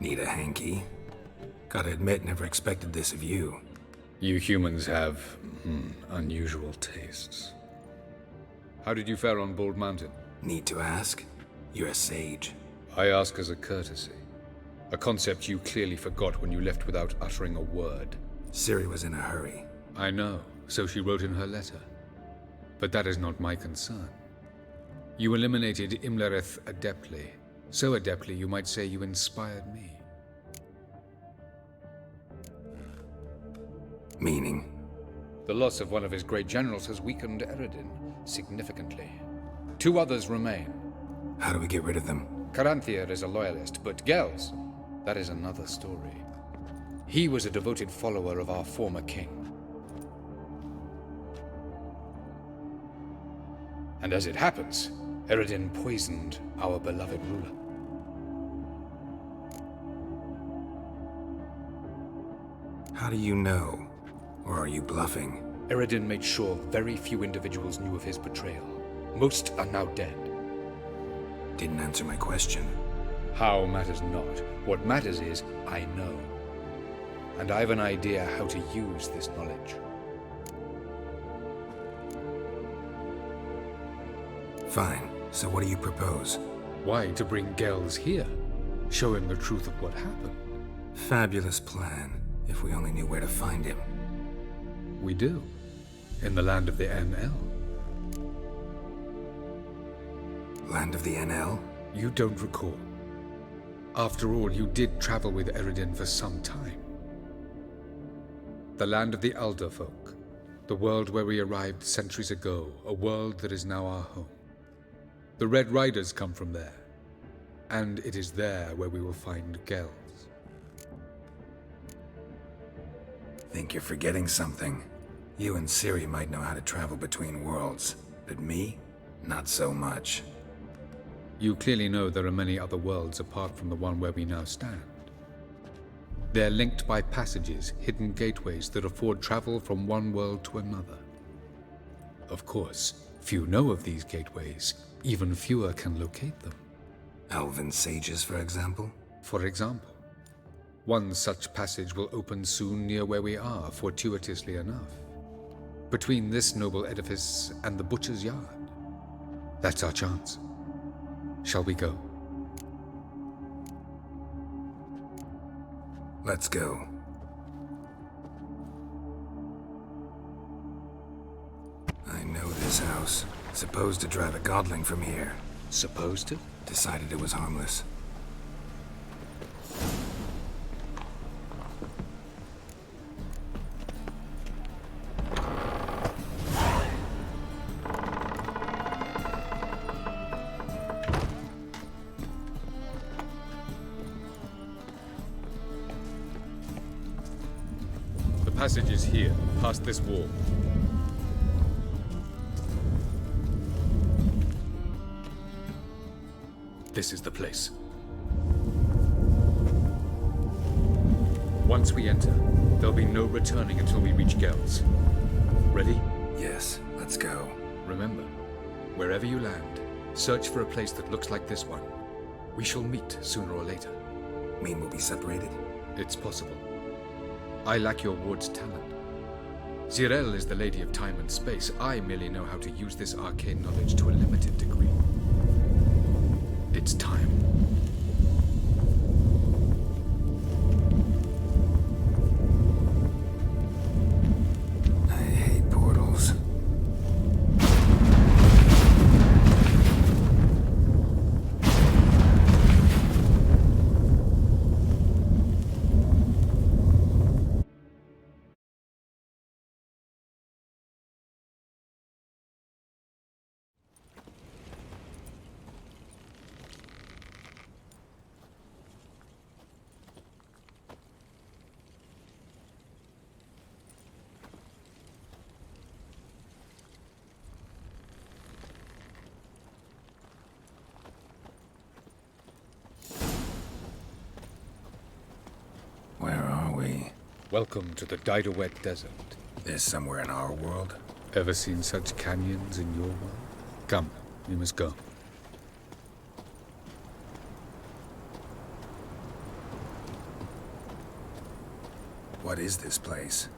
Need a hanky? Gotta admit, never expected this of you. You humans have unusual tastes. How did you fare on Bald Mountain? Need to ask? You're a sage. I ask as a courtesy. A concept you clearly forgot when you left without uttering a word. Ciri was in a hurry. I know, so she wrote in her letter. But that is not my concern. You eliminated Imlerith adeptly. So adeptly you might say you inspired me. Meaning? The loss of one of his great generals has weakened Eredin significantly. 2 others remain. How do we get rid of them? Caranthir is a loyalist, but Gels, that is another story. He was a devoted follower of our former king. And as it happens, Eredin poisoned our beloved ruler. How do you know? Or are you bluffing? Eredin made sure very few individuals knew of his betrayal. Most are now dead. Didn't answer my question. How matters not. What matters is, I know. And I have an idea how to use this knowledge. Fine. So what do you propose? Why, to bring Gels here. Show him the truth of what happened. Fabulous plan, if we only knew where to find him. We do. In the land of the Aen Elle. Land of the Aen Elle? You don't recall. After all, you did travel with Eredin for some time. The land of the Elder folk. The world where we arrived centuries ago. A world that is now our home. The Red Riders come from there. And it is there where we will find Gels. Think you're forgetting something. You and Ciri might know how to travel between worlds, but me? Not so much. You clearly know there are many other worlds apart from the one where we now stand. They're linked by passages, hidden gateways that afford travel from one world to another. Of course, few know of these gateways. Even fewer can locate them. Elven sages, for example? For example. One such passage will open soon near where we are, fortuitously enough. Between this noble edifice and the butcher's yard. That's our chance. Shall we go? Let's go. I know this house. Supposed to drive a godling from here. Supposed to? Decided it was harmless. The passage is here, past this wall. This is the place. Once we enter, there'll be no returning until we reach Gels. Ready? Yes, let's go. Remember, wherever you land, search for a place that looks like this one. We shall meet sooner or later. Mean we'll be separated? It's possible. I lack your ward's talent. Zirel is the lady of time and space. I merely know how to use this arcane knowledge to a limited degree. It's time. I hate portals. Where are we? Welcome to the Didowet Desert. This somewhere in our world? Ever seen such canyons in your world? Come, we must go. What is this place?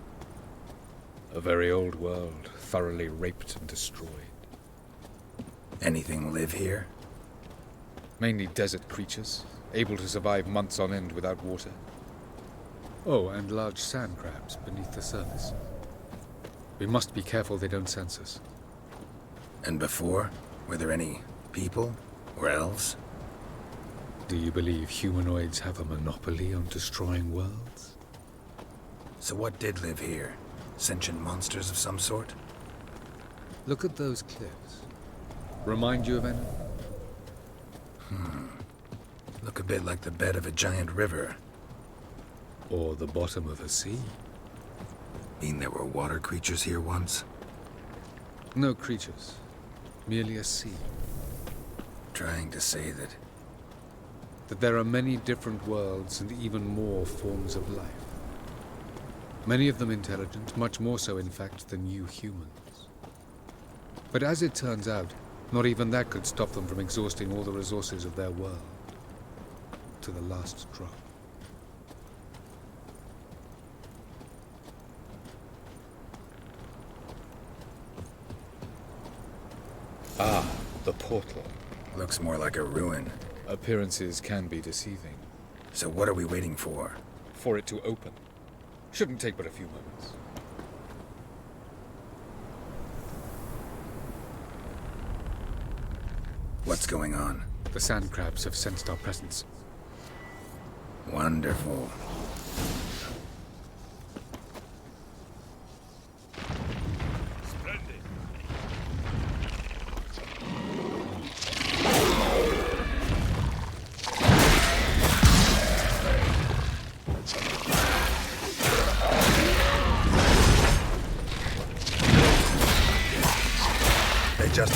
A very old world, thoroughly raped and destroyed. Anything live here? Mainly desert creatures, able to survive months on end without water. Oh, and large sand crabs beneath the surface. We must be careful they don't sense us. And before? Were there any people? Or elves? Do you believe humanoids have a monopoly on destroying worlds? So what did live here? Sentient monsters of some sort? Look at those cliffs. Remind you of any? Look a bit like the bed of a giant river. Or the bottom of a sea? Mean there were water creatures here once? No creatures. Merely a sea. Trying to say That there are many different worlds and even more forms of life. Many of them intelligent, much more so in fact than you humans. But as it turns out, not even that could stop them from exhausting all the resources of their world. To the last drop. Ah, the portal. looks more like a ruin. Appearances can be deceiving. So what are we waiting for? For it to open. Shouldn't take but a few moments. What's going on? The sand crabs have sensed our presence. Wonderful. Splendid. They just...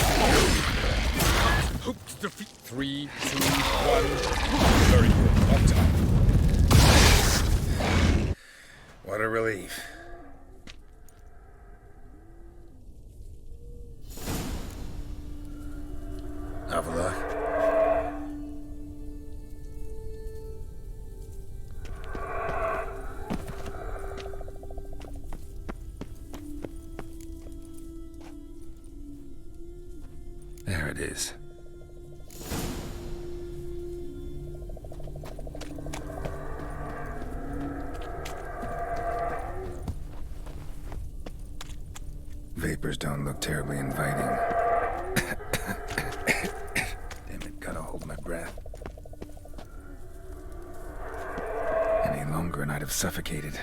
Hope to defeat 3, 2, 1. Very good. On time. What a relief. Avallac'h. There it is. Vapors don't look terribly inviting. Damn it, gotta hold my breath. Any longer and I'd have suffocated.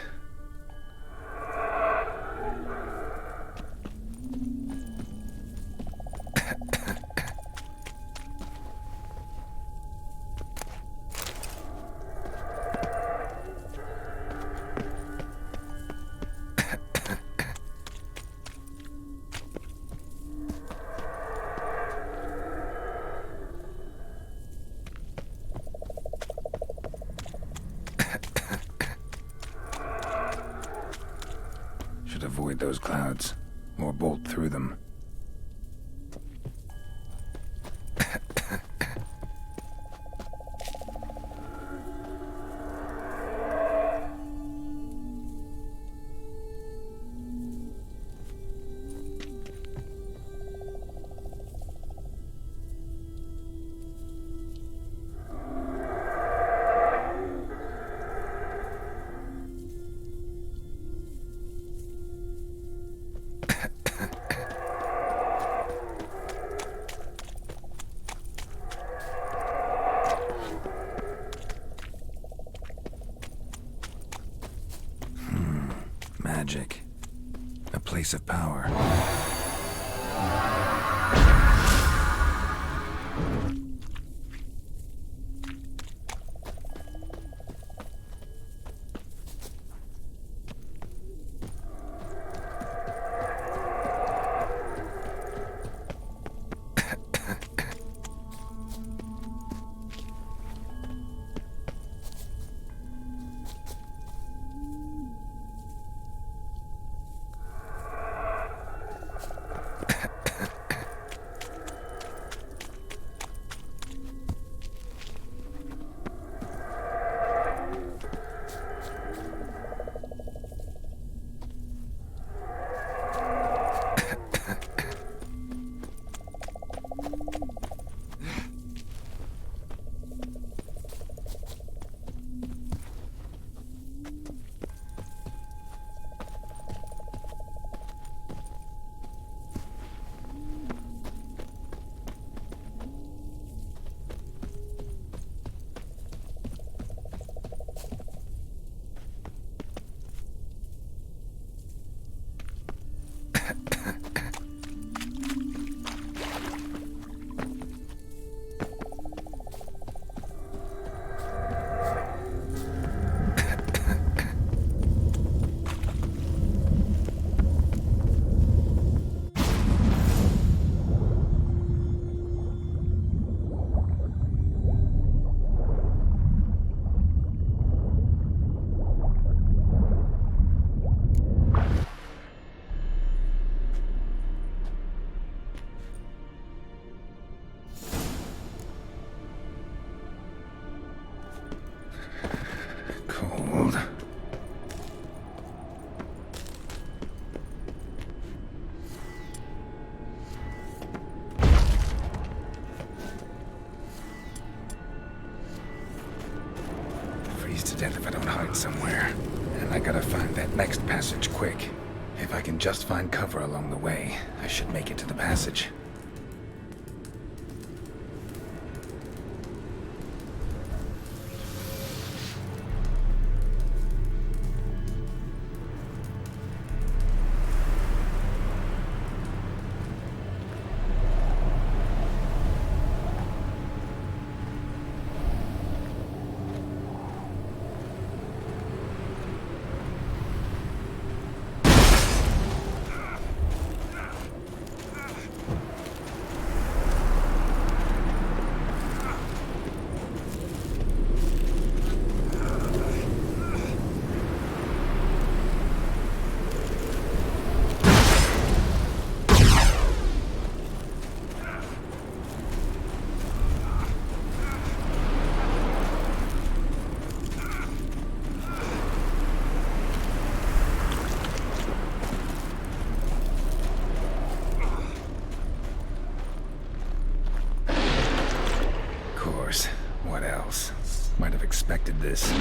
Should avoid those clouds, or bolt through them. Magic. A place of power. to death if I don't hide somewhere. And I gotta find that next passage quick. If I can just find cover along the way, I should make it to the passage. What else? Might have expected this.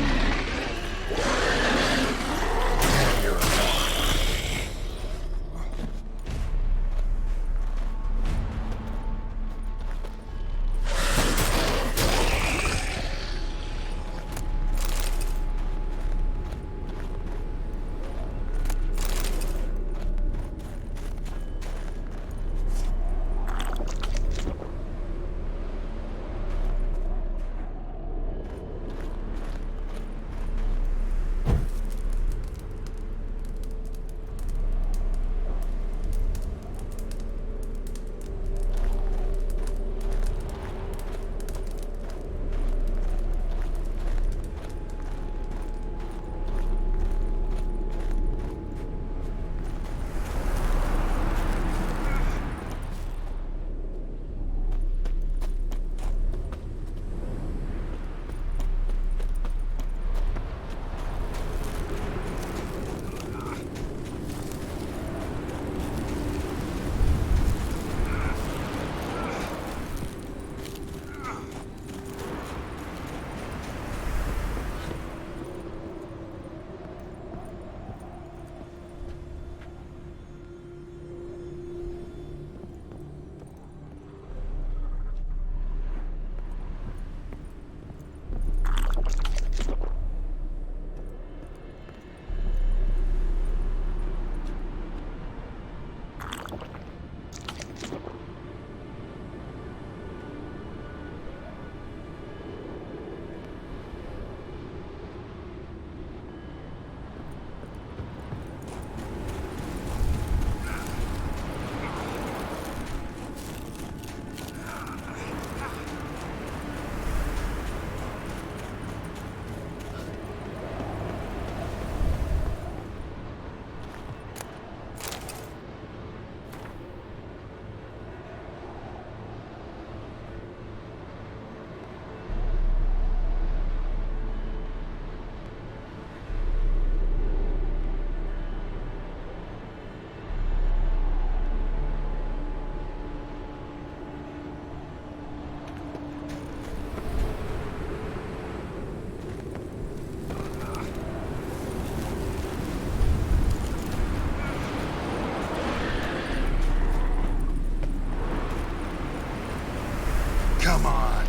Come on.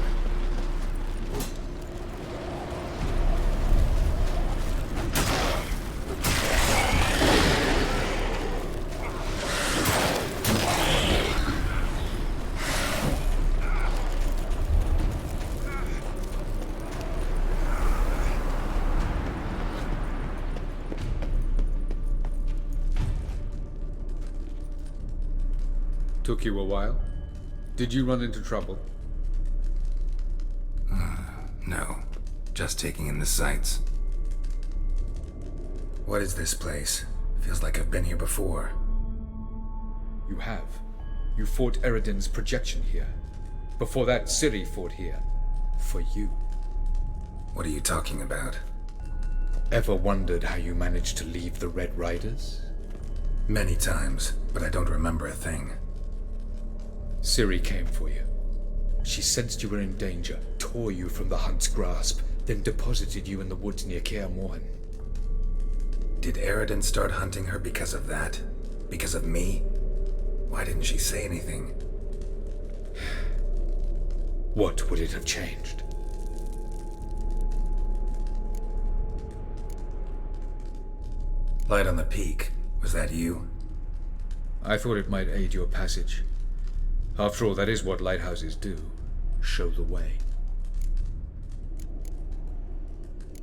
Took you a while? Did you run into trouble? No. Just taking in the sights. What is this place? Feels like I've been here before. You have. You fought Eredin's projection here. Before that, Ciri fought here. For you. What are you talking about? Ever wondered how you managed to leave the Red Riders? Many times, but I don't remember a thing. Ciri came for you. She sensed you were in danger, tore you from the Hunt's grasp, then deposited you in the woods near Kaer Morhen. Did Eredin start hunting her because of that? Because of me? Why didn't she say anything? What would it have changed? Light on the peak. Was that you? I thought it might aid your passage. After all, that is what lighthouses do. Show the way.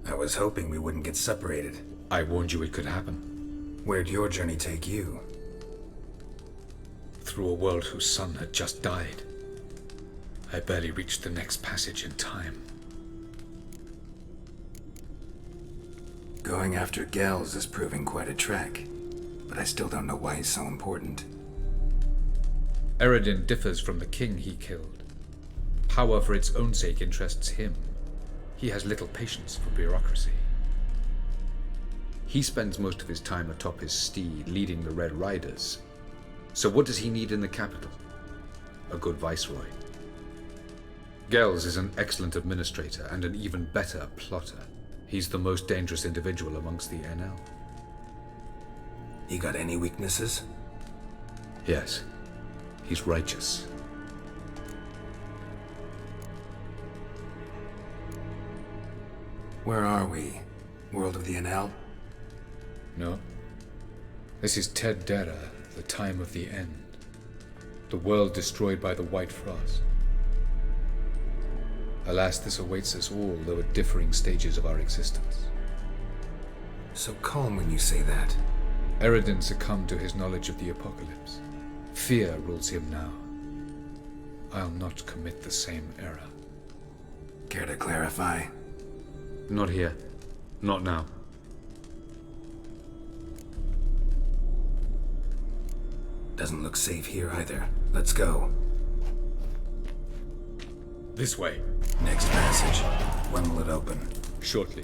I was hoping we wouldn't get separated. I warned you it could happen. Where'd your journey take you? Through a world whose sun had just died. I barely reached the next passage in time. Going after Gels is proving quite a trek, but I still don't know why he's so important. Eredin differs from the king he killed. Power for its own sake interests him. He has little patience for bureaucracy. He spends most of his time atop his steed, leading the Red Riders. So what does he need in the capital? A good viceroy. Gels is an excellent administrator and an even better plotter. He's the most dangerous individual amongst the Aen Elle. You got any weaknesses? Yes. He's righteous. Where are we? World of the Aen Elle? No. This is Ted Dera, the time of the end. The world destroyed by the White Frost. Alas, this awaits us all, though at differing stages of our existence. So calm when you say that. Eredin succumbed to his knowledge of the apocalypse. Fear rules him now. I'll not commit the same error. Care to clarify? Not here. Not now. Doesn't look safe here either. Let's go. This way. Next passage. When will it open? Shortly.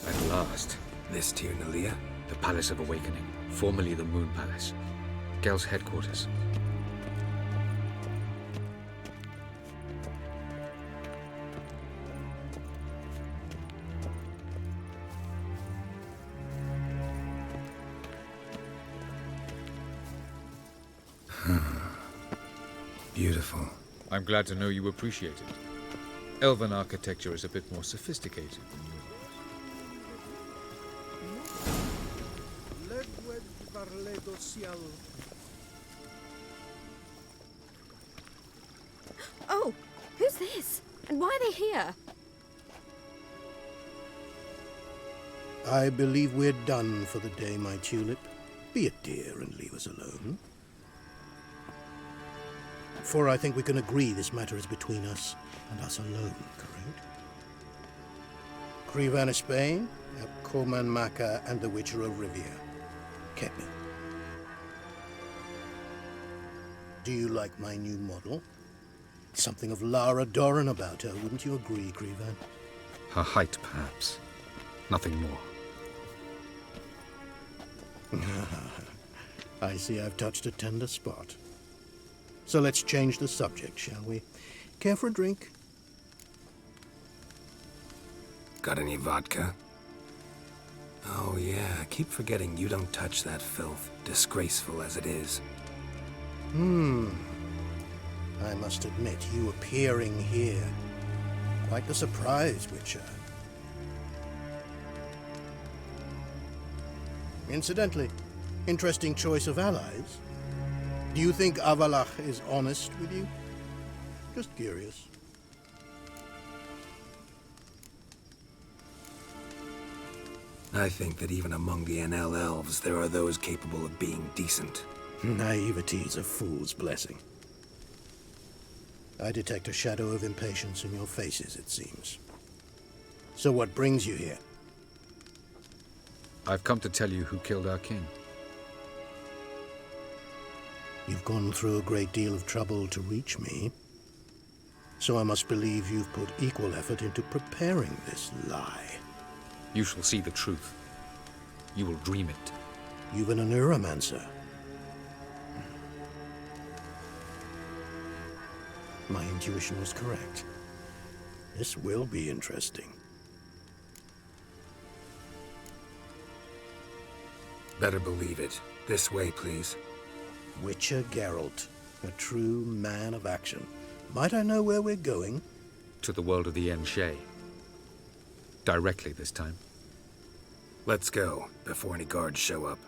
At last. This Tir Nalia? The Palace of Awakening, formerly the Moon Palace. Gel's headquarters. Beautiful. I'm glad to know you appreciate it. Elven architecture is a bit more sophisticated than yours. Oh, who's this? And why are they here? I believe we're done for the day, my tulip. Be a dear and leave us alone. For I think we can agree this matter is between us and us alone, correct? Crevan of Spain, Coman Maca, and the Witcher of Rivia. Kepi. Do you like my new model? Something of Lara Doran about her, wouldn't you agree, Crevan? Her height, perhaps. Nothing more. I see I've touched a tender spot. So let's change the subject, shall we? Care for a drink? Got any vodka? Oh yeah, I keep forgetting you don't touch that filth, disgraceful as it is. I must admit, you appearing here, quite the surprise, Witcher. Incidentally, interesting choice of allies. Do you think Avallac'h is honest with you? Just curious. I think that even among the Aen Elle elves, there are those capable of being decent. Naivety's a fool's blessing. I detect a shadow of impatience in your faces, it seems. So what brings you here? I've come to tell you who killed our king. You've gone through a great deal of trouble to reach me. So I must believe you've put equal effort into preparing this lie. You shall see the truth. You will dream it. Even a neuromancer. My intuition was correct. This will be interesting. Better believe it. This way, please. Witcher Geralt, a true man of action. Might I know where we're going? To the world of the Aen Elle. Directly this time. Let's go, before any guards show up.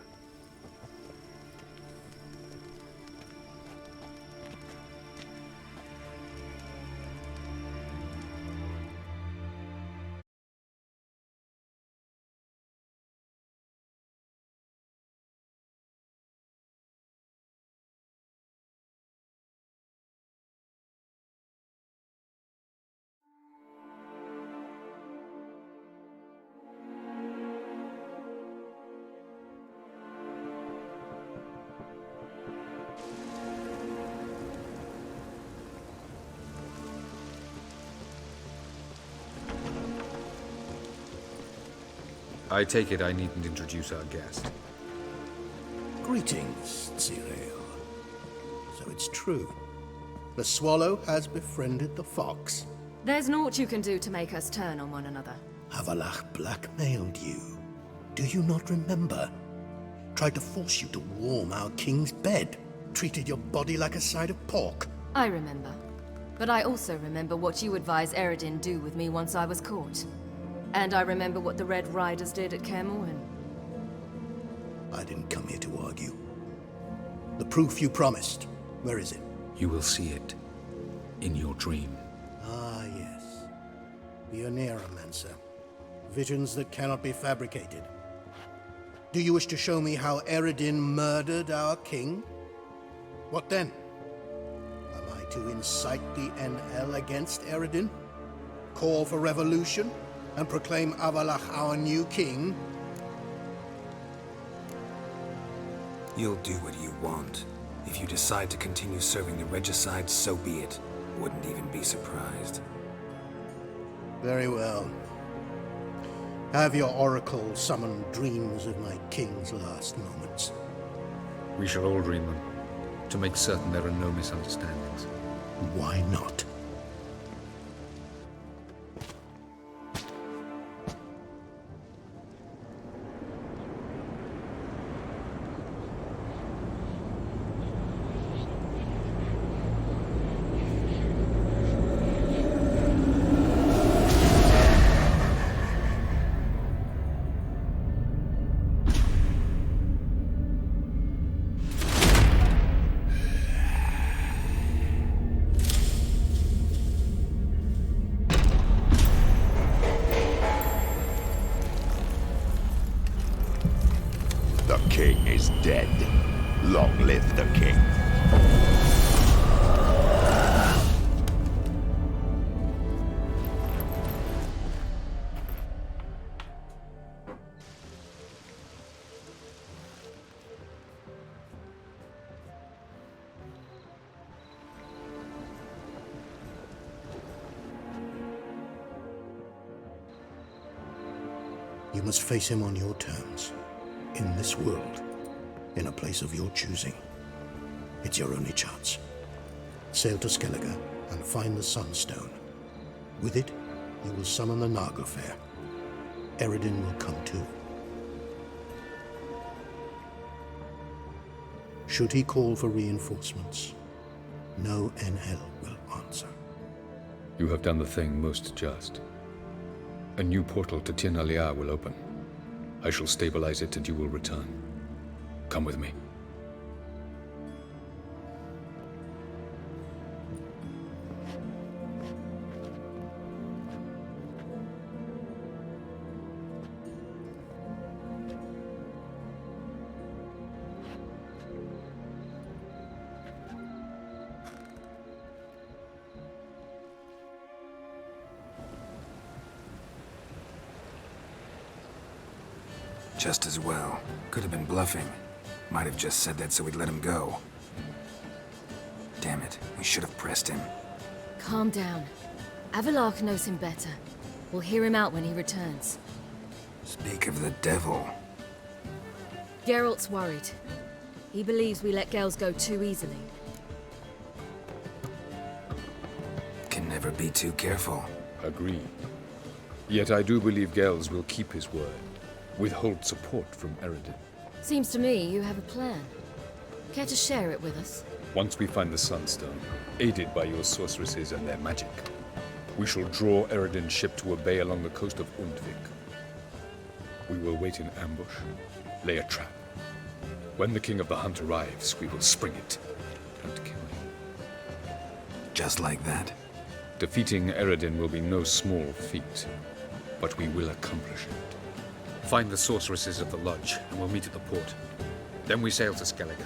I take it I needn't introduce our guest. Greetings, Ciri. So it's true. The swallow has befriended the fox. There's naught you can do to make us turn on one another. Avallac'h blackmailed you. Do you not remember? Tried to force you to warm our king's bed. Treated your body like a side of pork. I remember. But I also remember what you advised Eredin do with me once I was caught. And I remember what the Red Riders did at Kaer Morhen. I didn't come here to argue. The proof you promised, where is it? You will see it in your dream. Ah, yes. The Neuromancer. Visions that cannot be fabricated. Do you wish to show me how Eredin murdered our king? What then? Am I to incite the Aen Elle against Eredin? Call for revolution? And proclaim Avallac'h our new king? You'll do what you want. If you decide to continue serving the regicide, so be it. Wouldn't even be surprised. Very well. Have your oracle summon dreams of my king's last moments. We shall all dream them, to make certain there are no misunderstandings. Why not? The king is dead. Long live the king. You must face him on your terms. In this world, in a place of your choosing. It's your only chance. Sail to Skellige and find the Sunstone. With it, you will summon the Nagelfair. Eredin will come too. Should he call for reinforcements, no Aen Elle will answer. You have done the thing most just. A new portal to Tirnalia will open. I shall stabilize it and you will return. Come with me. Just as well. Could have been bluffing. Might have just said that so we'd let him go. Damn it, we should have pressed him. Calm down. Avallac'h knows him better. We'll hear him out when he returns. Speak of the devil. Geralt's worried. He believes we let girls go too easily. Can never be too careful. Agreed. Yet I do believe Gels will keep his word. Withhold support from Eredin. Seems to me you have a plan. Care to share it with us? Once we find the Sunstone, aided by your sorceresses and their magic, we shall draw Eredin's ship to a bay along the coast of Undvik. We will wait in ambush, lay a trap. When the King of the Hunt arrives, we will spring it and kill him. Just like that? Defeating Eredin will be no small feat, but we will accomplish it. Find the sorceresses at the lodge, and we'll meet at the port. Then we sail to Skellige.